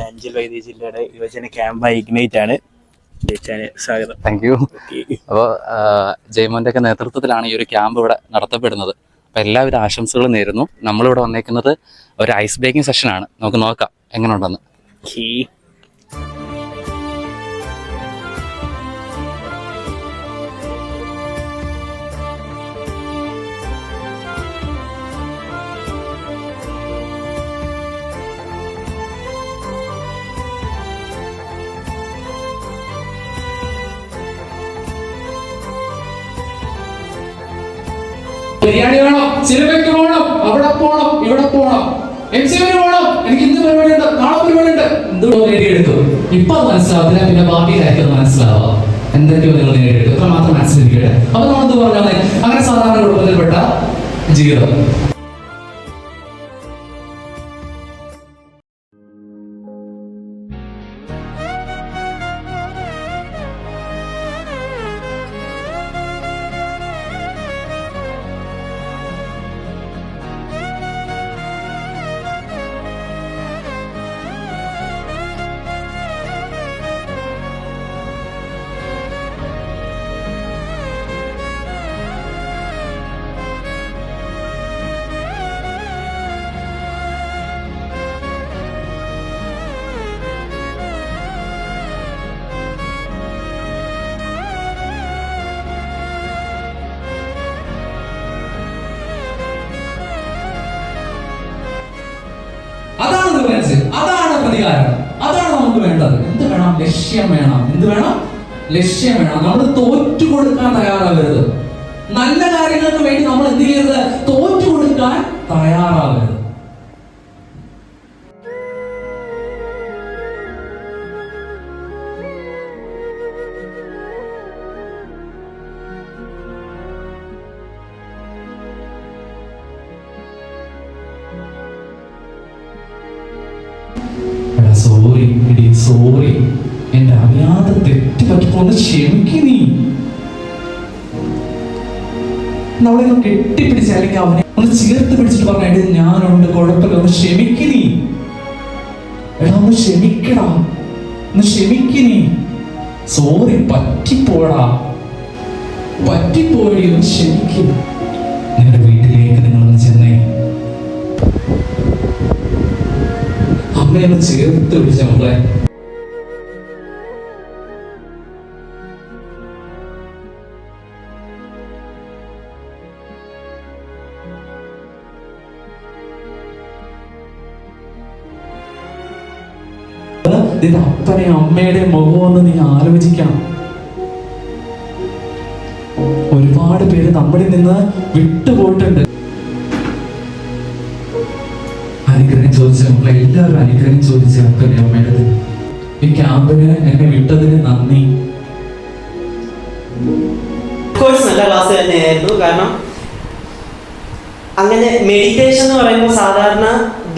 അഞ്ചൽ വൈദ്യുതി ജില്ലയുടെ യുവജന ക്യാമ്പായി ഇഗ്നൈറ്റ് ആണ്. സ്വാഗതം. Thank you. അപ്പോൾ ജയ്മോൻ്റെ ഒക്കെ നേതൃത്വത്തിലാണ് ഈ ഒരു ക്യാമ്പ് ഇവിടെ നടത്തപ്പെടുന്നത്. അപ്പോൾ എല്ലാവിധ ആശംസകളും നേരുന്നു. നമ്മളിവിടെ വന്നേക്കുന്നത് ഒരു ഐസ് ബ്രേക്കിംഗ് സെഷനാണ്. നമുക്ക് നോക്കാം എങ്ങനെ ഉണ്ടെന്ന്. ബിരിയാണി വേണം, സിനിമയ്ക്ക് പോകണം, അവിടെ പോകണം, ഇവിടെ പോകണം, എക്സിബിന് പോകണം, എനിക്ക് ഇന്ന് പരിപാടിയുണ്ട്, നാളെ പരിപാടിയുണ്ട്, എന്തോ നേടിയെടുത്തു. ഇപ്പൊ അത് മനസ്സിലാവത്തില്ല, പിന്നെ ഭാവിയിലായിരിക്കും മനസ്സിലാവുക എന്തൊക്കെയോ നിങ്ങൾ നേടിയെടുക്കും. ഇപ്പൊ മാത്രം മനസ്സിലിരിക്കട്ടെ. അപ്പൊ നമ്മളെന്ത് പറഞ്ഞാൽ അങ്ങനെ സാധാരണ കുടുംബത്തിൽപ്പെട്ട ജീവിതം. അതാണ് പ്രതികാരം, അതാണ് നമുക്ക് വേണ്ടത്. എന്ത് വേണം? ലക്ഷ്യം വേണം. എന്ത് വേണം? ലക്ഷ്യം വേണം. നമ്മൾ തോറ്റു കൊടുക്കാൻ തയ്യാറാവരുത്. നല്ല കാര്യങ്ങൾക്ക് വേണ്ടി നമ്മൾ എന്ത് ചെയ്യരുത്? തോറ്റു കൊടുക്കാൻ തയ്യാറാവരുത്. സോറി, എന്റെ അറിയാതെ തെറ്റ് പറ്റിപ്പോന്ന് ക്ഷമിക്ക്. നീ നമ്മളെ കെട്ടിപ്പിടിച്ച് അല്ലെങ്കിൽ അവനെ ഒന്ന് ചേർത്ത് പിടിച്ചിട്ട് പറഞ്ഞ ഞാനുണ്ട്, കുഴപ്പമില്ല, ഒന്ന് ക്ഷമിക്ക്. നീ എടാ ഒന്ന് ക്ഷമിക്കടാ, ഒന്ന് ക്ഷമിക്ക്. നീ സോറി, പറ്റിപ്പോടാ, പറ്റിപ്പോയി, ഒന്ന് ക്ഷമിക്ക്. നിങ്ങളുടെ വീട്ടിലേക്ക് നിങ്ങളൊന്ന് ചെന്നേ, അമ്മയൊന്ന് ചേർത്ത് പിടിച്ച മക്കളെ. നിന്റെ അപ്പനെ അമ്മയുടെ മുഖമൊന്ന് നീ ആലോചിക്കണം. ഒരുപാട് പേര് നമ്മളിൽ നിന്ന് വിട്ടുപോയിട്ടുണ്ട്. അനുഗ്രഹം ചോദിച്ച മക്കളെ, എല്ലാവരും അനുഗ്രഹം ചോദിച്ച അപ്പനെ അമ്മയുടെ. ഈ ക്യാമ്പിന് എന്നെ വിട്ടതിന് നന്ദി. നല്ല ക്ലാസ് തന്നെയായിരുന്നു. കാരണം അങ്ങനെ മെഡിറ്റേഷൻ എന്ന് പറയുമ്പോൾ സാധാരണ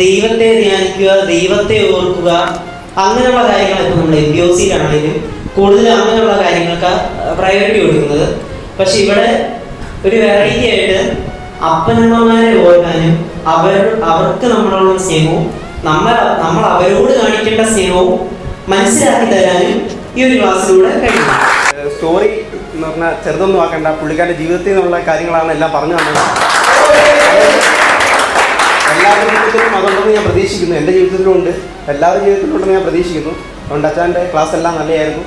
ദൈവത്തെ ധ്യാനിക്കുക, ദൈവത്തെ ഓർക്കുക, അങ്ങനെയുള്ള കാര്യങ്ങളൊക്കെ നമ്മൾ MBOC-യിലാണെങ്കിലും കൂടുതൽ അങ്ങനെയുള്ള കാര്യങ്ങൾക്ക് പ്രയോറിറ്റി കൊടുക്കുന്നത്. പക്ഷെ ഇവിടെ ഒരു വെറൈറ്റി ആയിട്ട് അപ്പനമ്മമാരെ ഓർക്കാനും അവർക്ക് നമ്മളോടുള്ള സ്നേഹവും നമ്മൾ അവരോട് കാണിക്കേണ്ട സ്നേഹവും മനസ്സിലാക്കി തരാനും ഈ ഒരു ക്ലാസ്സിലൂടെ കഴിയും. സ്റ്റോറി എന്ന് പറഞ്ഞാൽ ചെറുതൊന്നും ആക്കണ്ട, പുള്ളിക്കാരുടെ ജീവിതത്തിൽ നിന്നുള്ള കാര്യങ്ങളാണ് എല്ലാം പറഞ്ഞു തന്നത്. എല്ലാവരുടെ ജീവിതത്തിലും അതുണ്ടെന്ന് ഞാൻ പ്രതീക്ഷിക്കുന്നു. എൻ്റെ ജീവിതത്തിലും ഉണ്ട്, എല്ലാവരുടെ ജീവിതത്തിലും ഉണ്ടെന്ന് ഞാൻ പ്രതീക്ഷിക്കുന്നു. അതുകൊണ്ട് അച്ഛൻ്റെ ക്ലാസ് എല്ലാം നല്ലതായിരുന്നു.